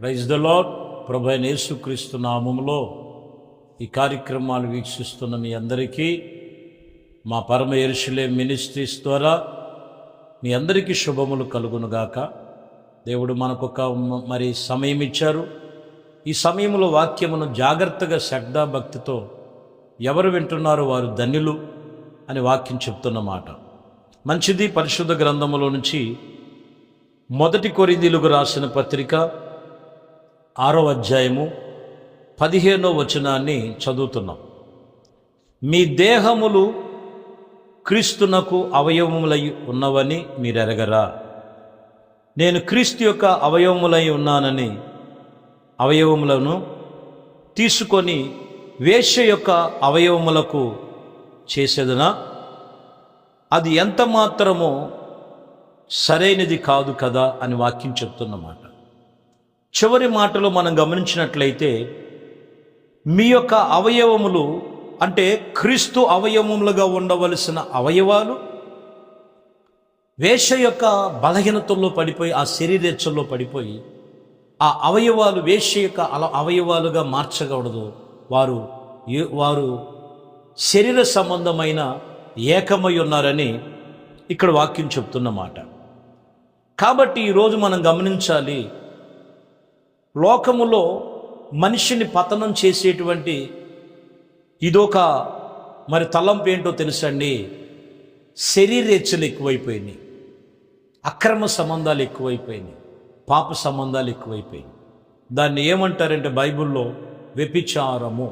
Praise the lord. ప్రభు అయిన యేసుక్రీస్తు నామములో ఈ కార్యక్రమాలు వీక్షిస్తున్న మీ అందరికీ మా పరమ యెరూషలేము మినిస్ట్రీస్ ద్వారా మీ అందరికీ శుభములు కలుగునుగాక. దేవుడు మనకొక సమయం ఇచ్చారు. ఈ సమయంలో వాక్యమును జాగ్రత్తగా శ్రద్ధాభక్తితో ఎవరు వింటున్నారో వారు ధన్యులు అని వాక్యం చెప్తున్నమాట మంచిది. పరిశుద్ధ గ్రంథములో నుంచి 1 కొరింథీయులకు రాసిన పత్రిక 6వ అధ్యాయము 15వ వచనాన్ని చదువుతున్నాం. మీ దేహములు క్రీస్తునకు అవయవములై ఉన్నవని మీరెరగరా? నేను క్రీస్తు యొక్క అవయవములై ఉన్నానని అవయవములను తీసుకొని వేశ్య యొక్క అవయవములకు చేసేదనా? అది ఎంత మాత్రమో సరైనది కాదు కదా అని వాక్యం చెప్తున్నమాట. చివరి మాటలో మనం గమనించినట్లయితే మీ యొక్క అవయవములు అంటే క్రీస్తు అవయవములుగా ఉండవలసిన అవయవాలు వేశ్య యొక్క బలహీనతల్లో పడిపోయి ఆ శరీరేచ్ఛల్లో పడిపోయి ఆ అవయవాలు వేశ్య యొక్క అవయవాలుగా మార్చకూడదు. వారు శరీర సంబంధమైన ఏకమై ఉన్నారని ఇక్కడ వాక్యం చెప్తున్నమాట. కాబట్టి ఈరోజు మనం గమనించాలి, లోకములో మనిషిని పతనం చేసేటువంటి ఇదొక తలంపు ఏంటో తెలుసండి. శరీరేచ్ఛలు ఎక్కువైపోయినాయి, అక్రమ సంబంధాలు ఎక్కువైపోయినాయి, పాప సంబంధాలు ఎక్కువైపోయినాయి. దాన్ని ఏమంటారంటే బైబిల్లో వ్యభిచారము.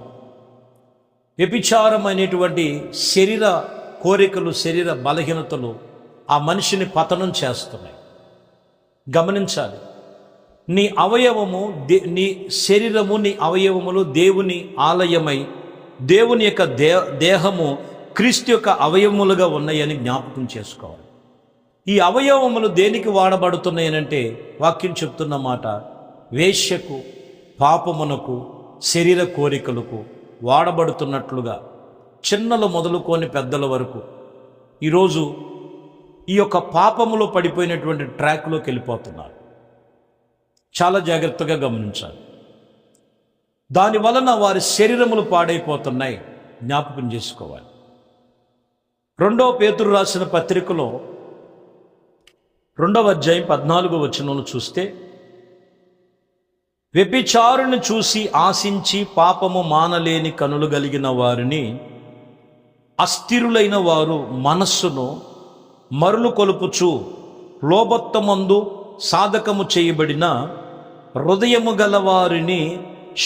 వ్యభిచారం అనేటువంటి శరీర కోరికలు, శరీర బలహీనతలు ఆ మనిషిని పతనం చేస్తున్నాయి. గమనించాలి, నీ అవయవము నీ శరీరము నీ అవయవములు దేవుని ఆలయమై దేవుని యొక్క దేహము క్రీస్తు యొక్క అవయవములుగా ఉన్నాయని జ్ఞాపకం చేసుకోవాలి. ఈ అవయవములు దేనికి వాడబడుతున్నాయనంటే వాక్యం చెప్తున్న మాట వేశ్యకు, పాపమునకు, శరీర కోరికలకు వాడబడుతున్నట్లుగా చిన్నలు మొదలుకొని పెద్దల వరకు ఈరోజు ఈ యొక్క పాపములో పడిపోయినటువంటి ట్రాక్లోకి వెళ్ళిపోతున్నారు. చాలా జాగ్రత్తగా గమనించాలి. దాని వలన వారి శరీరములు పాడైపోతున్నాయి, జ్ఞాపకం చేసుకోవాలి. 2వ పేతురు రాసిన పత్రికలో 2వ అధ్యాయం 14వ వచనంలో చూస్తే, వ్యభిచారుని చూసి ఆశించి పాపము మానలేని కనులు కలిగిన వారిని అస్థిరులైన వారు మనస్సును మరులు కొలుపుచు లోభత్వమందు సాధకము చేయబడిన హృదయము గల వారిని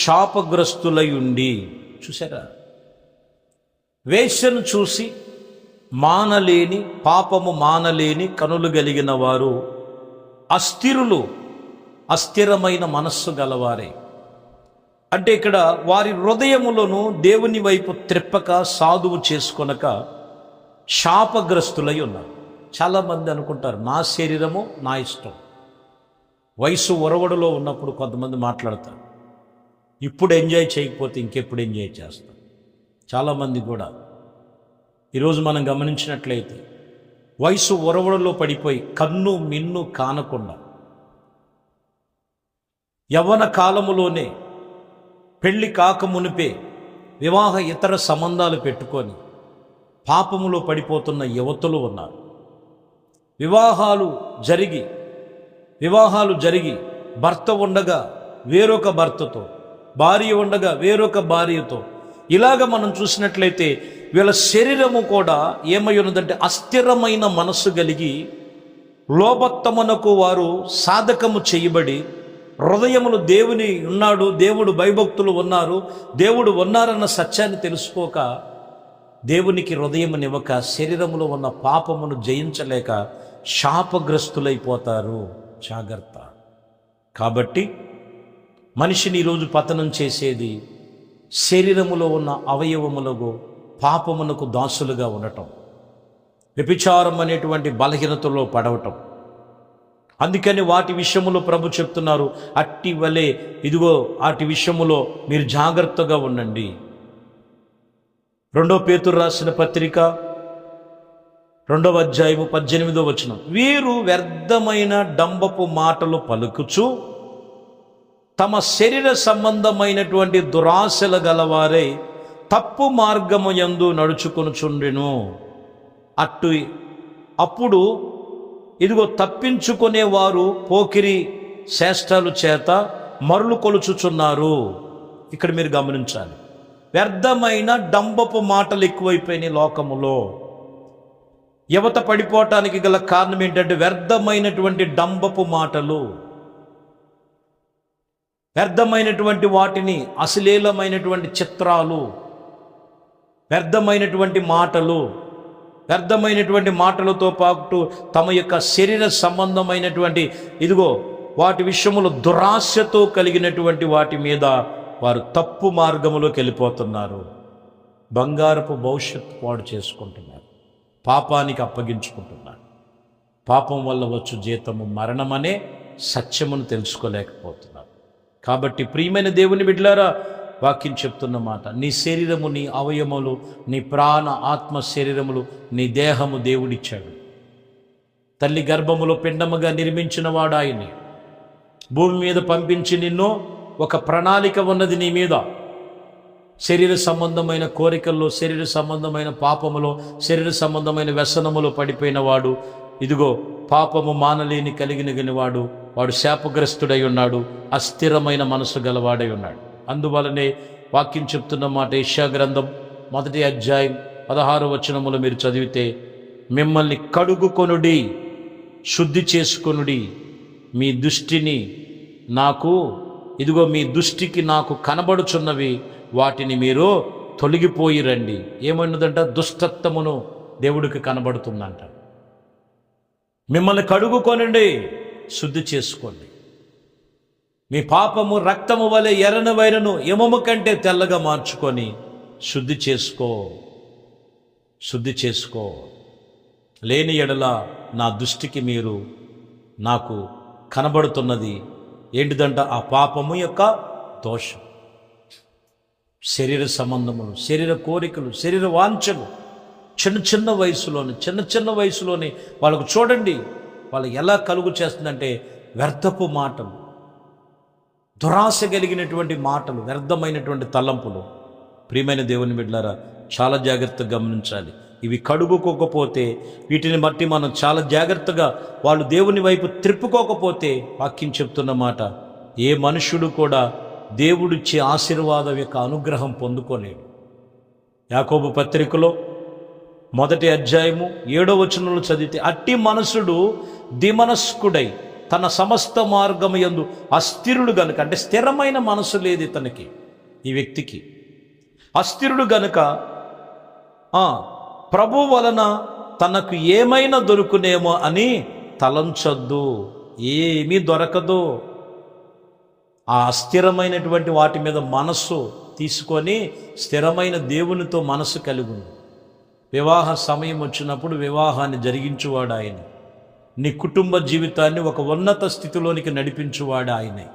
శాపగ్రస్తులై ఉండి. చూసారా, వేశ్యను చూసి మానలేని, పాపము మానలేని కనులు కలిగిన వారు అస్థిరులు, అస్థిరమైన మనస్సు గలవారే. అంటే ఇక్కడ వారి హృదయములను దేవుని వైపు త్రిప్పక, సాధువు చేసుకొనక శాపగ్రస్తులై ఉన్నారు. చాలామంది అనుకుంటారు నా శరీరము నా ఇష్టం. వయసు ఒరవడిలో ఉన్నప్పుడు కొంతమంది మాట్లాడతారు, ఇప్పుడు ఎంజాయ్ చేయకపోతే ఇంకెప్పుడు ఎంజాయ్ చేస్తాం. చాలామంది కూడా ఈరోజు మనం గమనించినట్లయితే వయసు ఒరవడిలో పడిపోయి కన్ను మిన్ను కానకుండా యవ్వన కాలములోనే పెళ్లి కాక మునిపే వివాహ ఇతర సంబంధాలు పెట్టుకొని పాపములో పడిపోతున్న యువతులు ఉన్నారు. వివాహాలు జరిగి భర్త ఉండగా వేరొక భర్తతో, భార్య ఉండగా వేరొక భార్యతో, ఇలాగ మనం చూసినట్లయితే వీళ్ళ శరీరము కూడా ఏమై ఉన్నదంటే అస్థిరమైన మనస్సు కలిగి లోభత్వమునకు వారు సాధకము చేయబడి హృదయములు దేవుని ఉన్నాడు, దేవుడు భయభక్తులు ఉన్నారు, దేవుడు ఉన్నారన్న సత్యాన్ని తెలుసుకోక దేవునికి హృదయమునివ్వక శరీరములో ఉన్న పాపమును జయించలేక శాపగ్రస్తులైపోతారు. జాగ్రత్త. కాబట్టి మనిషిని ఈరోజు పతనం చేసేది శరీరములో ఉన్న అవయవములకు, పాపమునకు దాసులుగా ఉండటం, వ్యభిచారం అనేటువంటి బలహీనతలో పడవటం. అందుకని వాటి విషయములో ప్రభు చెప్తున్నారు, అట్టి వలె ఇదిగో వాటి విషయములో మీరు జాగ్రత్తగా ఉండండి. 2వ పేతురు రాసిన పత్రిక 2వ అధ్యాయము 18వ వచనం, వీరు వ్యర్థమైన డంబపు మాటలు పలుకుచు తమ శరీర సంబంధమైనటువంటి దురాశల గలవారై తప్పు మార్గము యందు నడుచుకొనుచుండెను. అప్పుడు ఇదిగో తప్పించుకునేవారు పోకిరి చేష్టలు చేత మరులు కొలుచుచున్నారు. ఇక్కడ మీరు గమనించాలి, వ్యర్థమైన డంబపు మాటలు ఎక్కువైపోయినాయి లోకములో. యువత పడిపోవటానికి గల కారణం ఏంటంటే వ్యర్థమైనటువంటి డంబపు మాటలు, వ్యర్థమైనటువంటి వాటిని, అశ్లీలమైనటువంటి చిత్రాలు, వ్యర్థమైనటువంటి మాటలు, వ్యర్థమైనటువంటి మాటలతో పాటు తమ యొక్క శరీర సంబంధమైనటువంటి ఇదిగో వాటి విషయములో దురాశతో కలిగినటువంటి వాటి మీద వారు తప్పు మార్గములోకి వెళ్ళిపోతున్నారు. బంగారపు భవిష్యత్తు పాడు చేసుకుంటున్నారు, పాపానికి అప్పగించుకుంటున్నారు. పాపం వల్ల వచ్చు జీతము మరణమనే సత్యమును తెలుసుకోలేకపోతున్నారు. కాబట్టి ప్రియమైన దేవుని బిడ్డలారా, వాక్యం చెప్తున్న మాట, నీ శరీరము, నీ అవయములు, నీ ప్రాణ ఆత్మ శరీరములు, నీ దేహము దేవుడిచ్చాడు. తల్లి గర్భములో పిండముగా నిర్మించిన వాడు ఆయనే. భూమి మీద పంపించి నిన్ను ఒక ప్రణాళిక ఉన్నది నీ మీద. శరీర సంబంధమైన కోరికల్లో, శరీర సంబంధమైన పాపములో, శరీర సంబంధమైన వ్యసనములో పడిపోయిన వాడు, ఇదిగో పాపము మానలేని కలిగిన వాడు, వాడు శాపగ్రస్తుడై ఉన్నాడు, అస్థిరమైన మనసు గలవాడై ఉన్నాడు. అందువలనే వాక్యం చెప్తున్న మాట, యెషయా గ్రంథం 1వ అధ్యాయం 16వ వచనములో మీరు చదివితే, మిమ్మల్ని కడుగుకొనుడి, శుద్ధి చేసుకొనుడి, మీ దృష్టిని నాకు ఇదిగో మీ దృష్టికి నాకు కనబడుచున్నవి వాటిని మీరు తొలగిపోయి రండి. ఏమన్నదంట? దుష్టత్వమును దేవుడికి కనబడుతుందంట. మిమ్మల్ని కడుగుకొనండి, శుద్ధి చేసుకోండి. మీ పాపము రక్తము వలె ఎర్రని వైరను ఎమము కంటే తెల్లగా మార్చుకొని శుద్ధి చేసుకో. లేని ఎడల నా దృష్టికి మీరు నాకు కనబడుతున్నది ఏంటిదంట? ఆ పాపము యొక్క దోషం, శరీర సంబంధములు, శరీర కోరికలు, శరీర వాంఛలు. చిన్న వయసులోనే వాళ్ళకు చూడండి, వాళ్ళు ఎలా కలుగు చేస్తుందంటే వ్యర్థపు మాటలు, దురాశ కలిగినటువంటి మాటలు, వ్యర్థమైనటువంటి తలంపులు. ప్రియమైన దేవుని బిడ్డలారా, చాలా జాగ్రత్తగా గమనించాలి. ఇవి కడుగుకోకపోతే, వీటిని బట్టి మనం చాలా జాగ్రత్తగా వాళ్ళు దేవుని వైపు త్రిప్పుకోకపోతే, వాక్యం చెప్తున్న మాట, ఏ మనుష్యుడు కూడా దేవుడిచ్చే ఆశీర్వాదం యొక్క అనుగ్రహం పొందుకోలేడు. యాకోబు పత్రికలో 1వ అధ్యాయము 7వ వచనంలో చదివితే, అట్టి మనసుడు దిమనస్కుడై తన సమస్త మార్గము యందు అస్థిరుడు గనుక, అంటే స్థిరమైన మనసు లేదు ఇతనికి, ఈ వ్యక్తికి. అస్థిరుడు గనుక ప్రభు వలన తనకు ఏమైనా దొరుకునేమో అని తలంచొద్దు. ఏమీ దొరకదు. ఆ అస్థిరమైనటువంటి వాటి మీద మనస్సు తీసుకొని స్థిరమైన దేవునితో మనసు కలిగి ఉంది. వివాహ సమయం వచ్చినప్పుడు వివాహాన్ని జరిగించువాడు ఆయన. నీ కుటుంబ జీవితాన్ని ఒక ఉన్నత స్థితిలోనికి నడిపించువాడు ఆయనే.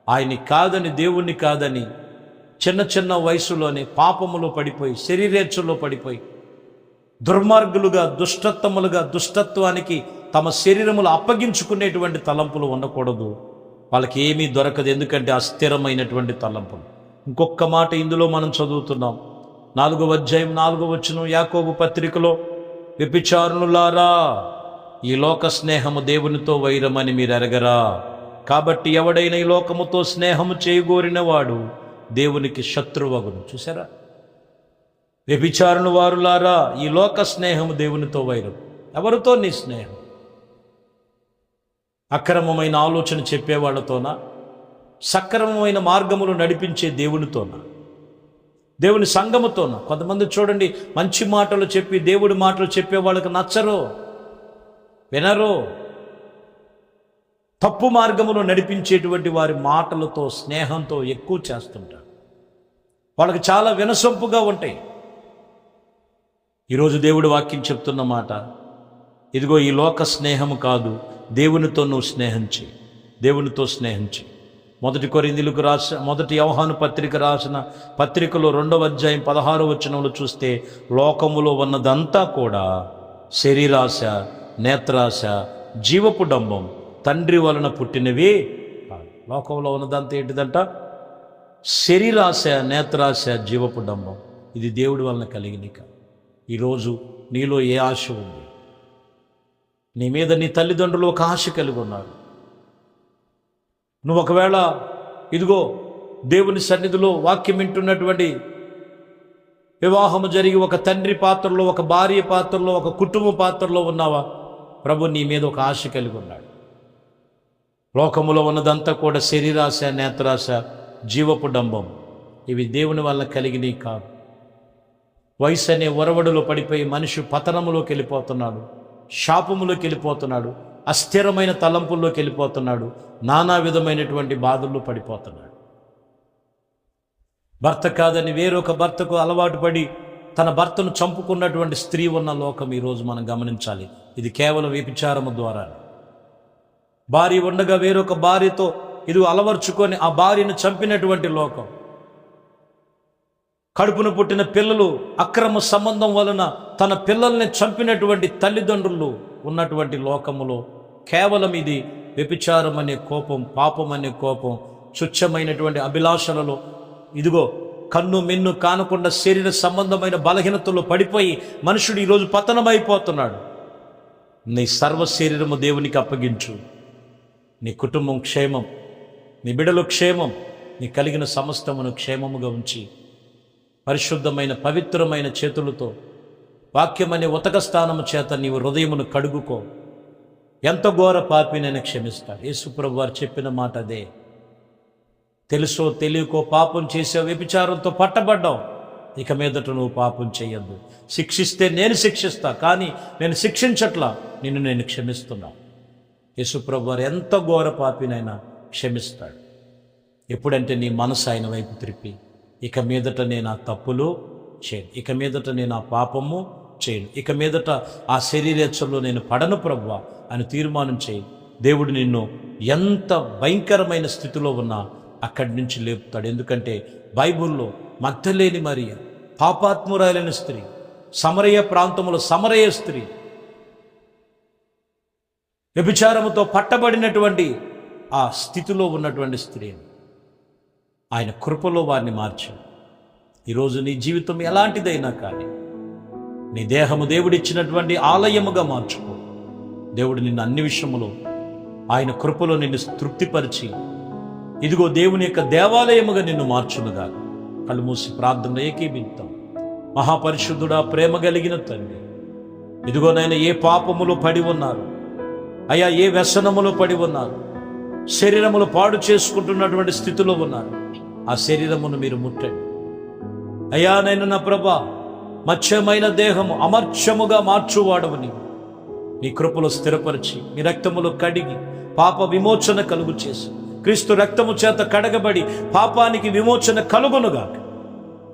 ఆయన్ని కాదని, దేవుణ్ణి కాదని చిన్న వయసులోనే పాపములో పడిపోయి, శరీరేచ్ఛలో పడిపోయి దుర్మార్గులుగా, దుష్టత్వానికి తమ శరీరములు అప్పగించుకునేటువంటి తలంపులు ఉండకూడదు. వాళ్ళకి ఏమీ దొరకదు, ఎందుకంటే అస్థిరమైనటువంటి తలంపులు. ఇంకొక మాట ఇందులో మనం చదువుతున్నాం, 4వ అధ్యాయం 4వ వచనం యాకోబు పత్రికలో, వ్యభిచారులారా, ఈ లోక స్నేహము దేవునితో వైరమని మీరు ఎరగరా? కాబట్టి ఎవడైనా ఈ లోకముతో స్నేహము చేయగోరిన వాడు దేవునికి శత్రువగును. చూసారా? వ్యభిచారుని వారులారా, ఈ లోక స్నేహము దేవునితో వైరం. ఎవరితో నీ స్నేహం? అక్రమమైన ఆలోచన చెప్పేవాళ్లతోనా? సక్రమమైన మార్గములు నడిపించే దేవునితోనా? దేవుని సంఘముతోనా? కొంతమంది చూడండి, మంచి మాటలు చెప్పి దేవుడి మాటలు చెప్పే వాళ్ళకి నచ్చరు, వినరు. తప్పు మార్గములు నడిపించేటువంటి వారి మాటలతో, స్నేహంతో ఎక్కువ చేస్తుంటారు. వాళ్ళకి చాలా వినసొంపుగా ఉంటాయి. ఈరోజు దేవుడి వాక్యం చెప్తున్న మాట, ఇదిగో ఈ లోక స్నేహము కాదు, దేవునితో నువ్వు స్నేహం చేయి, దేవునితో స్నేహం చేయి. 1 కొరింథీయులకు రాసిన 1 యోహాను పత్రిక రాసిన పత్రికలో 2వ అధ్యాయం 16వ వచనంలో చూస్తే, లోకములో ఉన్నదంతా కూడా శరీరాశ, నేత్రాశ, జీవపు డంబం తండ్రి వలన పుట్టినవి కాదు. లోకంలో ఉన్నదంతా ఏంటిదంట? శరీరాశ, నేత్రాశ, జీవపు డంబం. ఇది దేవుడి వలన కలిగినక. ఈరోజు నీలో ఏ ఆశ ఉంది? నీ మీద నీ తల్లిదండ్రులు ఒక ఆశ కలిగి ఉన్నారు. నువ్వు ఒకవేళ ఇదిగో దేవుని సన్నిధిలో వాక్యం వింటున్నటువంటి, వివాహము జరిగి ఒక తండ్రి పాత్రలో, ఒక భార్య పాత్రలో, ఒక కుటుంబ పాత్రలో ఉన్నావా? ప్రభు నీ మీద ఒక ఆశ కలిగి ఉన్నాడు. లోకములో ఉన్నదంతా కూడా శరీరాశ, నేత్రాశ, జీవపు డంబం. ఇవి దేవుని వల్ల కలిగినవి కాదు. వయసు అనే ఒరవడులో పడిపోయి మనిషి పతనములోకి వెళ్ళిపోతున్నాడు, శాపములోకి వెళ్ళిపోతున్నాడు, అస్థిరమైన తలంపుల్లోకి వెళ్ళిపోతున్నాడు, నానా విధమైనటువంటి బాధల్లో పడిపోతున్నాడు. భర్త కాదని వేరొక భర్తకు అలవాటు పడి తన భర్తను చంపుకున్నటువంటి స్త్రీ ఉన్న లోకం ఈరోజు మనం గమనించాలి. ఇది కేవలం వ్యభిచారము ద్వారా. భార్య ఉండగా వేరొక భార్యతో ఇది అలవర్చుకొని ఆ భార్యను చంపినటువంటి లోకం. కడుపున పుట్టిన పిల్లలు అక్రమ సంబంధం వలన తన పిల్లల్ని చంపినటువంటి తల్లిదండ్రులు ఉన్నటువంటి లోకములో కేవలం ఇది వ్యభిచారం అనే కోపం, పాపం అనే కోపం, తుచ్చమైనటువంటి అభిలాషలలో ఇదిగో కన్ను మిన్ను కానకుండా శరీర సంబంధమైన బలహీనతలో పడిపోయి మనుషుడు ఈరోజు పతనమైపోతున్నాడు. నీ సర్వ శరీరము దేవునికి అప్పగించు. నీ కుటుంబం క్షేమం, నీ బిడ్డలు క్షేమం, నీ కలిగిన సమస్తమును క్షేమముగా ఉంచి పరిశుద్ధమైన పవిత్రమైన చేతులతో వాక్యమనే ఉతక స్థానము చేత నీవు హృదయమును కడుగుకో. ఎంత ఘోర పాపినైనా క్షమిస్తాడు. యేసుప్రభు వారు చెప్పిన మాట అదే. తెలుసో తెలియకో పాపం చేసావు, వ్యభిచారంతో పట్టబడ్డావు, ఇక మీదట నువ్వు పాపం చేయొద్దు. శిక్షిస్తే నేను శిక్షిస్తా, కానీ నేను శిక్షించట్లా, నిన్ను నేను క్షమిస్తున్నా. యేసుప్రభు వారు ఎంత ఘోర పాపినైనా క్షమిస్తాడు. ఎప్పుడంటే నీ మనసు ఆయన వైపు త్రిప్పి, ఇక మీదట నేను ఆ తప్పులు చేయను, ఇక మీదట నేను ఆ పాపము చేయను, ఇక మీదట ఆ శరీరేచ్ఛలో నేను పడను ప్రభువా అని తీర్మానం చేయి. దేవుడు నిన్ను ఎంత భయంకరమైన స్థితిలో ఉన్నా అక్కడి నుంచి లేపుతాడు. ఎందుకంటే బైబిల్లో మగ్దలేని మరియ పాపాత్మురాలైన స్త్రీ, సమరయ ప్రాంతంలో సమరయ స్త్రీ, వ్యభిచారముతో పట్టబడినటువంటి ఆ స్థితిలో ఉన్నటువంటి స్త్రీని ఆయన కృపలో వారిని మార్చాడు. ఈరోజు నీ జీవితం ఎలాంటిదైనా కానీ నీ దేహము దేవుడిచ్చినటువంటి ఆలయముగా మార్చుకో. దేవుడు నిన్ను అన్ని విషయములో ఆయన కృపలో నిన్ను తృప్తిపరిచి ఇదిగో దేవుని యొక్క దేవాలయముగా నిన్ను మార్చునుగా. కళ్ళు మూసి ప్రార్థనలో ఏకీభిద్దాం. మహాపరిశుద్ధుడా, ప్రేమ కలిగిన తండ్రి, ఇదిగోనైనా ఏ పాపములో పడి ఉన్నారు అయ్యా, ఏ వ్యసనములో పడి ఉన్నారు, శరీరములు పాడు చేసుకుంటున్నటువంటి స్థితిలో ఉన్నారు, ఆ శరీరమును మీరు ముట్టండి అయ్యా. నేను నా ప్రభా, మత్స్యమైన దేహము అమర్త్యముగా మార్చువాడవు నీవు. నీ కృపలో స్థిరపరిచి నీ రక్తములో కడిగి పాప విమోచన కలుగు చేసి, క్రీస్తు రక్తము చేత కడగబడి పాపానికి విమోచన కలుగునుగా.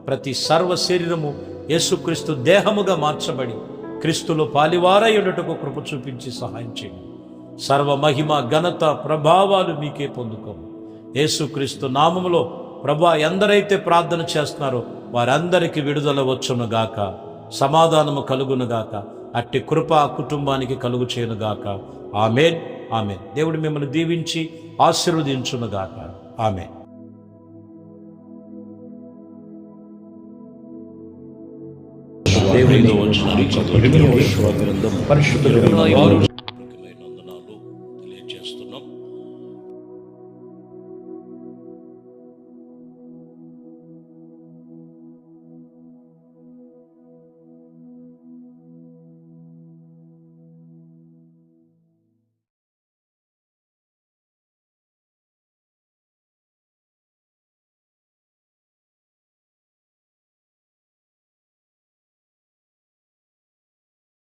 ప్రతి సర్వ శరీరము యేసుక్రీస్తు దేహముగా మార్చబడి క్రీస్తులో పాలివారయుటకు కృప చూపించి సహాయం చేయండి. సర్వ మహిమ ఘనత ప్రభావాలు మీకే పొందుకోము. యేసుక్రీస్తు నామములో ప్రభా, ఎందరైతే ప్రార్థన చేస్తున్నారో వారందరికీ విడుదల వచ్చునుగాక, సమాధానము కలుగునుగాక, అట్టి కృప కుటుంబానికి కలుగు చేయనుగాక. ఆమేన్, ఆమేన్. దేవుడు మిమ్మల్ని దీవించి ఆశీర్వదించునుగాక. ఆమేన్. దేవునిలో వచ్చిన పరిశుద్ధ